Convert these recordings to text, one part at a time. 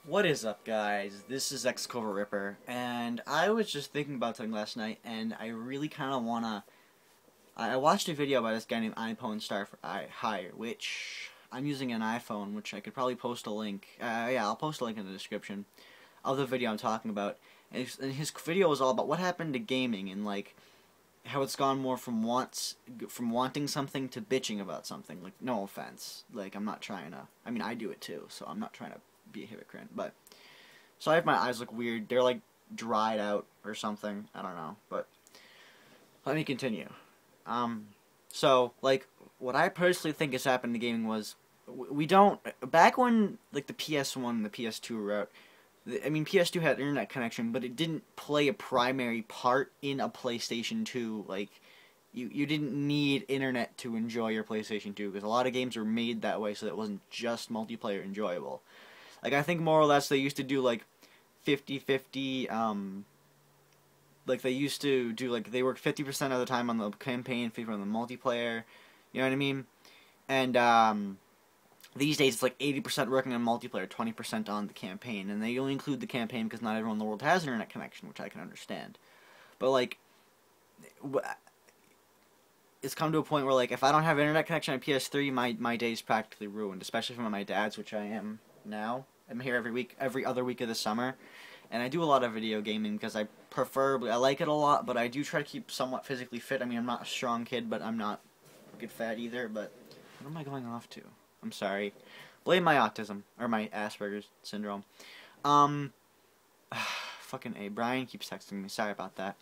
What is up, guys? This is X-Covert Ripper, and I was just thinking about something last night, and I really kind of wanna. I watched a video about this guy named iPhone Star for Hire, which I'm using an iPhone, which I could probably post a link. Yeah, I'll post a link in the description of the video I'm talking about. And his video was all about what happened to gaming and like how it's gone more from wanting something to bitching about something. Like, no offense, like I'm not trying to. I mean, I do it too, so I'm not trying to be a hypocrite, but sorry if my eyes look weird. They're like dried out or something. I don't know, but let me continue. So like what I personally think has happened to gaming was we don't back when like the PS1 and the PS2 were out. I mean, PS2 had internet connection, but it didn't play a primary part in a PlayStation 2. Like, you didn't need internet to enjoy your PlayStation 2, because a lot of games were made that way so that it wasn't just multiplayer enjoyable. Like, I think more or less they used to do, like, 50-50, like, they used to do, like, they worked 50% of the time on the campaign, 50% on the multiplayer, you know what I mean? And, these days, it's like 80% working on multiplayer, 20% on the campaign, and they only include the campaign because not everyone in the world has an internet connection, which I can understand. But, like, it's come to a point where, like, if I don't have internet connection on PS3, my day's practically ruined, especially from my dad's, which I am now. I'm here every other week of the summer, and I do a lot of video gaming because I like it a lot, but I do try to keep somewhat physically fit. I mean, I'm not a strong kid, but I'm not a good fat either, but what am I going off to? I'm sorry. Blame my autism, or my Asperger's syndrome. Fucking A. Brian keeps texting me. Sorry about that.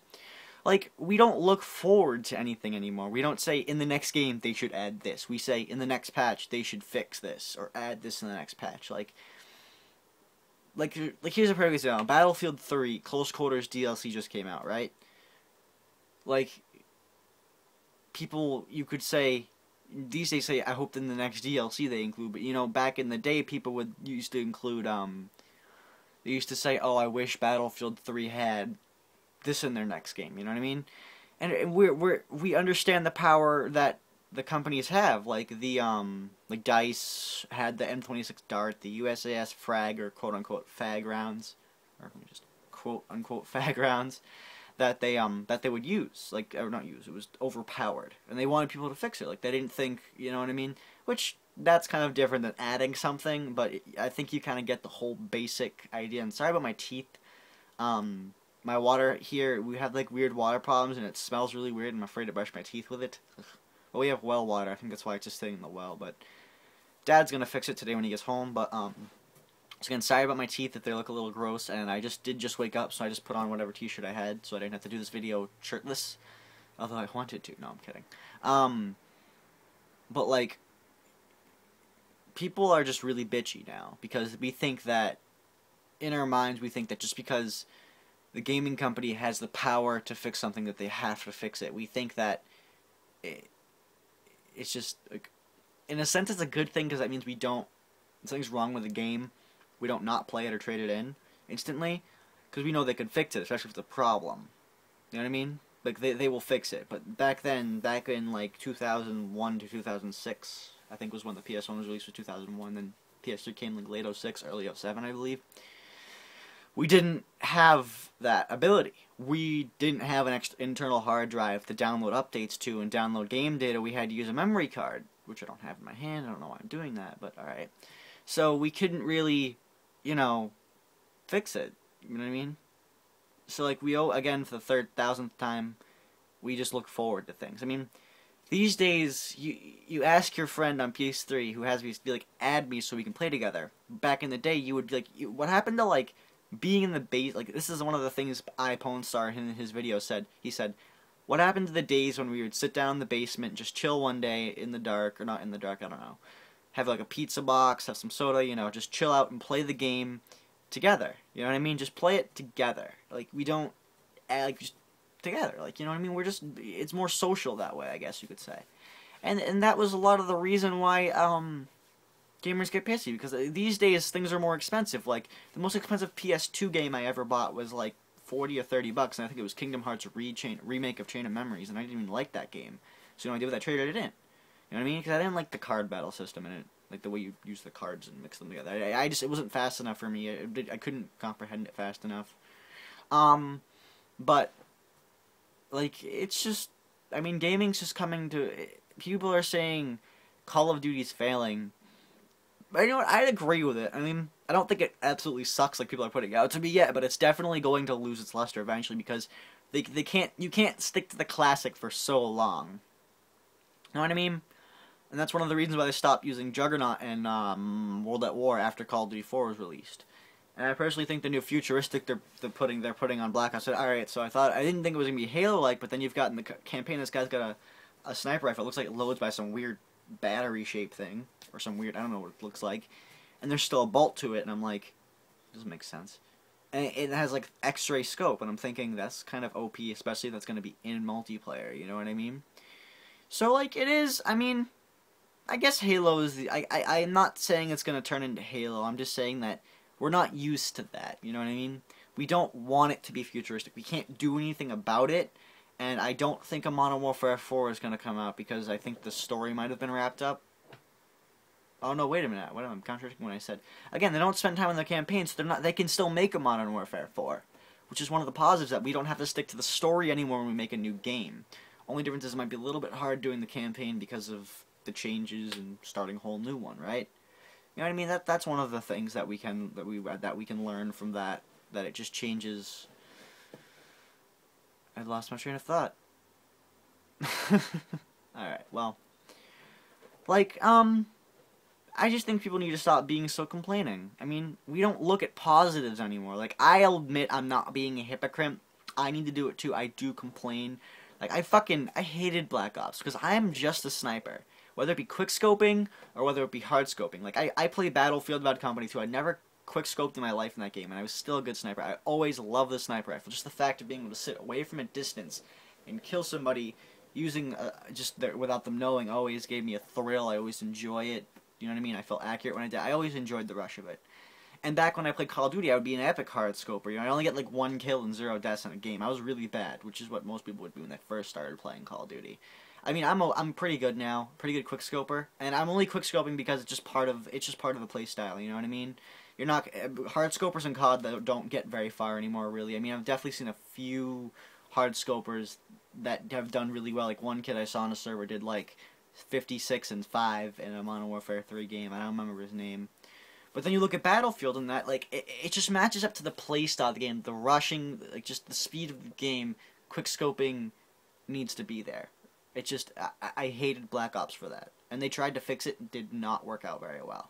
Like, we don't look forward to anything anymore. We don't say, in the next game, they should add this. We say, in the next patch, they should fix this, or add this in the next patch. Like here's a perfect example. Battlefield 3 Close Quarters DLC just came out, right? Like, people, you could say, these days say, I hope in the next DLC they include, but you know, back in the day, people used to include, they used to say, oh, I wish Battlefield 3 had this in their next game, you know what I mean? And we understand the power that the companies have, like like DICE had the M26 Dart, the USAS Frag, or quote-unquote fag rounds, or just quote-unquote fag rounds, that they would use, like, or not use, it was overpowered, and they wanted people to fix it. Like, they didn't think, you know what I mean? Which, that's kind of different than adding something, but I think you kind of get the whole basic idea. And sorry about my teeth. My water here, we have like weird water problems, and it smells really weird. I'm afraid to brush my teeth with it. Well, we have well water. I think that's why it's just sitting in the well, but Dad's gonna fix it today when he gets home. But so again, sorry about my teeth if they look a little gross, and I did wake up, so I just put on whatever t-shirt I had, so I didn't have to do this video shirtless, although I wanted to. No, I'm kidding. But like, people are just really bitchy now, because we think that, in our minds, we think that just because the gaming company has the power to fix something, that they have to fix it. We think that it's just, like, in a sense, it's a good thing, because that means if something's wrong with the game, we don't not play it or trade it in instantly, because we know they could fix it, especially if it's a problem. You know what I mean? Like, they will fix it. But back in like 2001 to 2006, I think was when the PS1 was released, was 2001, then PS3 came like late 06, early 07, I believe. We didn't have that ability. We didn't have an internal hard drive to download updates to and download game data. We had to use a memory card, which I don't have in my hand. I don't know why I'm doing that, but alright. So we couldn't really, you know, fix it. You know what I mean? So, like, again, for the 1,000th time, we just look forward to things. I mean, these days, you ask your friend on PS3 who has me, be like, add me so we can play together. Back in the day, you would be like, what happened to, like, being in the base? Like, this is one of the things iPonestar in his video said. He said, what happened to the days when we would sit down in the basement, just chill one day in the dark, or not in the dark, I don't know. Have, like, a pizza box, have some soda, you know, just chill out and play the game together. You know what I mean? Just play it together. Like, we don't, like, just together. Like, you know what I mean? It's more social that way, I guess you could say. And that was a lot of the reason why, gamers get pissy, because these days things are more expensive. Like, the most expensive PS2 game I ever bought was like 40 or 30 bucks, and I think it was Kingdom Hearts remake of Chain of Memories, and I didn't even like that game. So you know what I did with that? I traded it in. You know what I mean? Because I didn't like the card battle system in it. like the way you use the cards and mix them together. I just, it wasn't fast enough for me. I couldn't comprehend it fast enough. But like it's just, I mean, gaming's just coming to. People are saying Call of Duty's failing. But you know what? I'd agree with it. I mean, I don't think it absolutely sucks like people are putting it out to be yet, but it's definitely going to lose its luster eventually because they can't, you can't stick to the classic for so long. You know what I mean? And that's one of the reasons why they stopped using Juggernaut and World at War after Call of Duty 4 was released. And I personally think the new futuristic they're putting on Black Ops. All right, so I didn't think it was gonna be Halo-like, but then you've got in the campaign this guy's got a sniper rifle. It looks like it loads by some weird battery shaped thing or some weird, I don't know what it looks like. And there's still a bolt to it, and I'm like, it doesn't make sense. And it has like X-ray scope, and I'm thinking that's kind of OP, especially if that's gonna be in multiplayer. You know what I mean? So like it is. I mean, I guess Halo is the. I'm not saying it's gonna turn into Halo. I'm just saying that we're not used to that. You know what I mean? We don't want it to be futuristic. We can't do anything about it. And I don't think a Modern Warfare 4 is going to come out because I think the story might have been wrapped up. Oh no, wait a minute. What am I contradicting what I said? Again, they don't spend time on the campaign, so they're not. They can still make a Modern Warfare 4, which is one of the positives that we don't have to stick to the story anymore when we make a new game. Only difference is it might be a little bit hard doing the campaign because of the changes and starting a whole new one, right? You know what I mean? That's one of the things that we can learn from that. That it just changes. I lost my train of thought. Alright, well. Like, I just think people need to stop being so complaining. I mean, we don't look at positives anymore. Like, I'll admit I'm not being a hypocrite. I need to do it too. I do complain. Like, I hated Black Ops, because I am just a sniper. Whether it be quick-scoping, or whether it be hard-scoping. Like, I play Battlefield Bad Company 2. I never quick-scoped in my life in that game, and I was still a good sniper. I always loved the sniper rifle. Just the fact of being able to sit away from a distance and kill somebody using, without them knowing, always gave me a thrill. I always enjoy it. You know what I mean? I felt accurate when I did. I always enjoyed the rush of it. And back when I played Call of Duty, I would be an epic hard scoper. You know, I only get like 1 kill and 0 deaths in a game. I was really bad, which is what most people would be when they first started playing Call of Duty. I mean, I'm pretty good now, pretty good quick scoper, and I'm only quick scoping because it's just part of the play style. You know what I mean? You're not hard scopers in COD that don't get very far anymore, really. I mean, I've definitely seen a few hard scopers that have done really well. Like one kid I saw on a server did like 56 and 5 in a Modern Warfare 3 game. I don't remember his name. But then you look at Battlefield and that, like, it just matches up to the play style of the game. The rushing, like, just the speed of the game, quick scoping needs to be there. It just, I hated Black Ops for that. And they tried to fix it, and did not work out very well.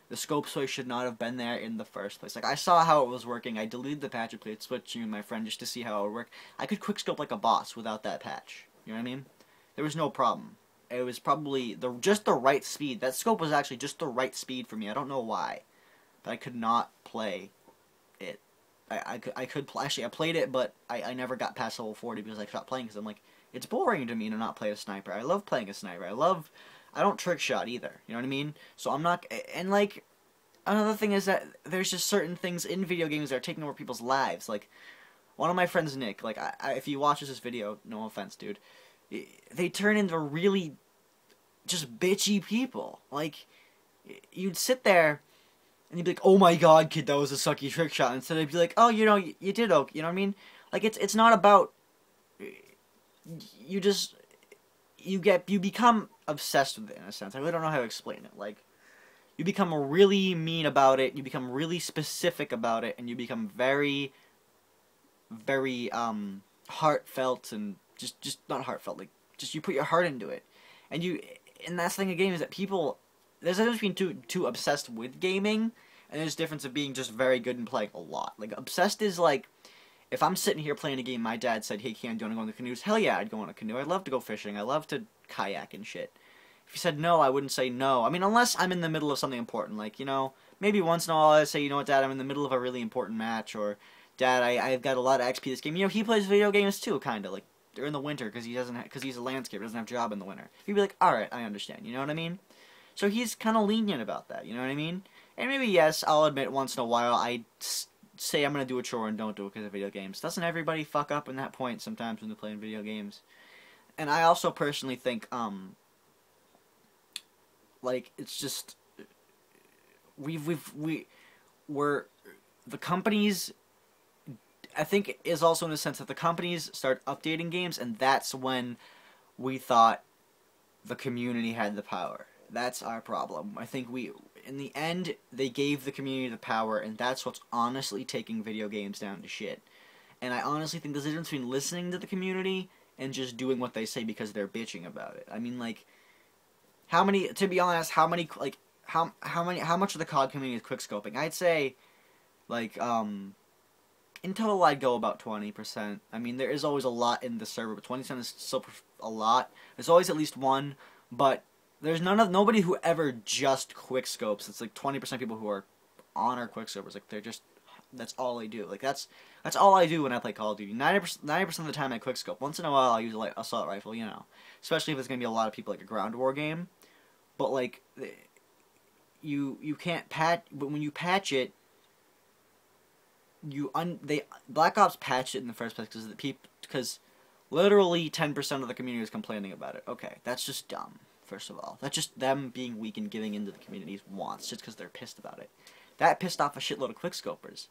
The scope switch should not have been there in the first place. Like, I saw how it was working. I deleted the patch and played switching with my friend just to see how it would work. I could quick scope like a boss without that patch. You know what I mean? There was no problem. It was probably just the right speed. That scope was actually just the right speed for me. I don't know why. But I could not play it. I played it, but I never got past level 40 because I stopped playing because I'm like, it's boring to me to not play a sniper. I love playing a sniper. I don't trick shot either. You know what I mean? So I'm not, and like, another thing is that there's just certain things in video games that are taking over people's lives. Like, one of my friends, Nick, like, if he watches this video, no offense, dude, they turn into really just bitchy people. Like, you'd sit there and you'd be like, oh my god, kid, that was a sucky trick shot. Instead they'd be like, oh, you know, you did okay. You know what I mean? Like, it's not about, you become obsessed with it in a sense. I really don't know how to explain it. Like, you become really mean about it, you become really specific about it, and you become very, very, heartfelt and just not heartfelt, like, just you put your heart into it. And that's the thing of game is that people, there's a difference between too obsessed with gaming, and there's a difference of being just very good and playing a lot. Like, obsessed is like, if I'm sitting here playing a game, my dad said, hey, Cam, do you want to go on the canoes? Hell yeah, I'd go on a canoe. I'd love to go fishing. I love to kayak and shit. If he said no, I wouldn't say no. I mean, unless I'm in the middle of something important. Like, you know, maybe once in a while I'd say, you know what, Dad, I'm in the middle of a really important match. Or, Dad, I've got a lot of XP this game. You know, he plays video games too, kind of. Like, during the winter, because he's a landscaper, doesn't have a job in the winter. He'd be like, alright, I understand. You know what I mean? So he's kind of lenient about that. You know what I mean? And maybe, yes, I'll admit once in a while I say I'm going to do a chore and don't do it because of video games. Doesn't everybody fuck up in that point sometimes when they're playing video games? And I also personally think, like, it's just, we're the companies. I think is also in the sense that the companies start updating games, and that's when we thought the community had the power. That's our problem. I think in the end, they gave the community the power, and that's what's honestly taking video games down to shit. And I honestly think there's a difference between listening to the community and just doing what they say because they're bitching about it. I mean, like, to be honest, how much of the COD community is quickscoping? I'd say, like, in total, I'd go about 20%. I mean, there is always a lot in the server, but 20% is still a lot. There's always at least one, but there's nobody who ever just quickscopes. It's like 20% people who are on our quickscopers. Like, that's all they do. Like, that's all I do when I play Call of Duty. 90% of the time I quickscope. Once in a while I'll use a assault rifle, you know. Especially if it's gonna be a lot of people, like a ground war game. But like, you can't patch. But when you patch it, Black Ops patched it in the first place because literally 10% of the community is complaining about it. Okay, that's just dumb. First of all, that's just them being weak and giving into the community's wants just because they're pissed about it. That pissed off a shitload of quickscopers.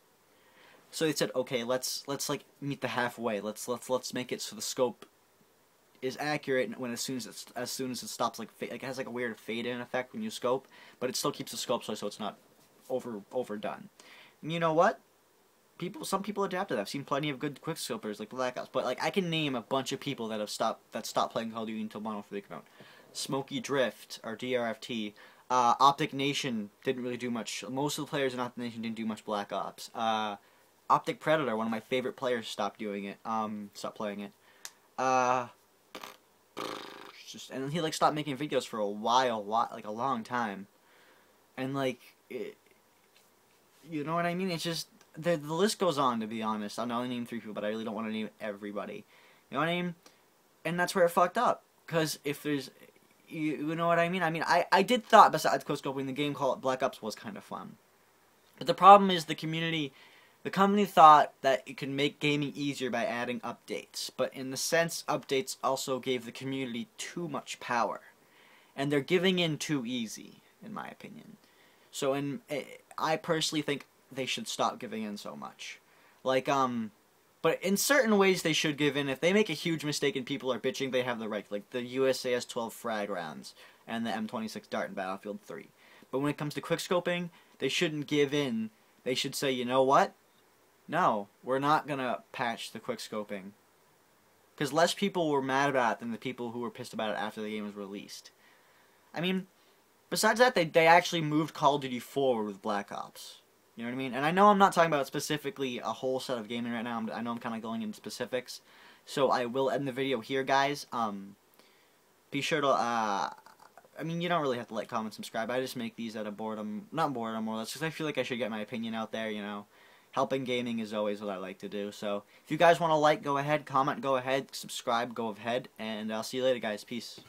So they said, okay, let's like meet the halfway. Let's make it so the scope is accurate when as soon as it stops, like it has like a weird fade in effect when you scope, but it still keeps the scope so it's not overdone. And you know what? Some people adapt to that. I've seen plenty of good quickscopers like Black Ops, but like I can name a bunch of people that stopped playing Call of Duty until Modern Warfare came out. Smoky Drift or DRFT. Optic Nation didn't really do much. Most of the players in Optic Nation didn't do much Black Ops. Optic Predator, one of my favorite players, stopped doing it. Stopped playing it. And he like stopped making videos for a while, like a long time. And like, you know what I mean? It's just the list goes on. To be honest, I'll only name 3 people, but I really don't want to name everybody. You know what I mean? And that's where it fucked up. Because if there's you know what I mean? I mean, I did thought, besides quickscoping, the game called Black Ops was kind of fun. But the problem is the company thought that it could make gaming easier by adding updates. But in the sense, updates also gave the community too much power. And they're giving in too easy, in my opinion. So I personally think they should stop giving in so much. Like, but in certain ways they should give in. If they make a huge mistake and people are bitching, they have the right. Like the USAS 12 frag rounds and the M26 Dart in Battlefield 3. But when it comes to quickscoping, they shouldn't give in. They should say, you know what? No, we're not going to patch the quickscoping. Because less people were mad about it than the people who were pissed about it after the game was released. I mean, besides that, they actually moved Call of Duty forward with Black Ops. You know what I mean? And I know I'm not talking about specifically a whole set of gaming right now. I know I'm kind of going into specifics. So I will end the video here, guys. Be sure to, I mean, you don't really have to like, comment, subscribe. I just make these out of boredom. Not boredom, more or less, because I feel like I should get my opinion out there, you know. Helping gaming is always what I like to do. So if you guys want to like, go ahead. Comment, go ahead. Subscribe, go ahead. And I'll see you later, guys. Peace.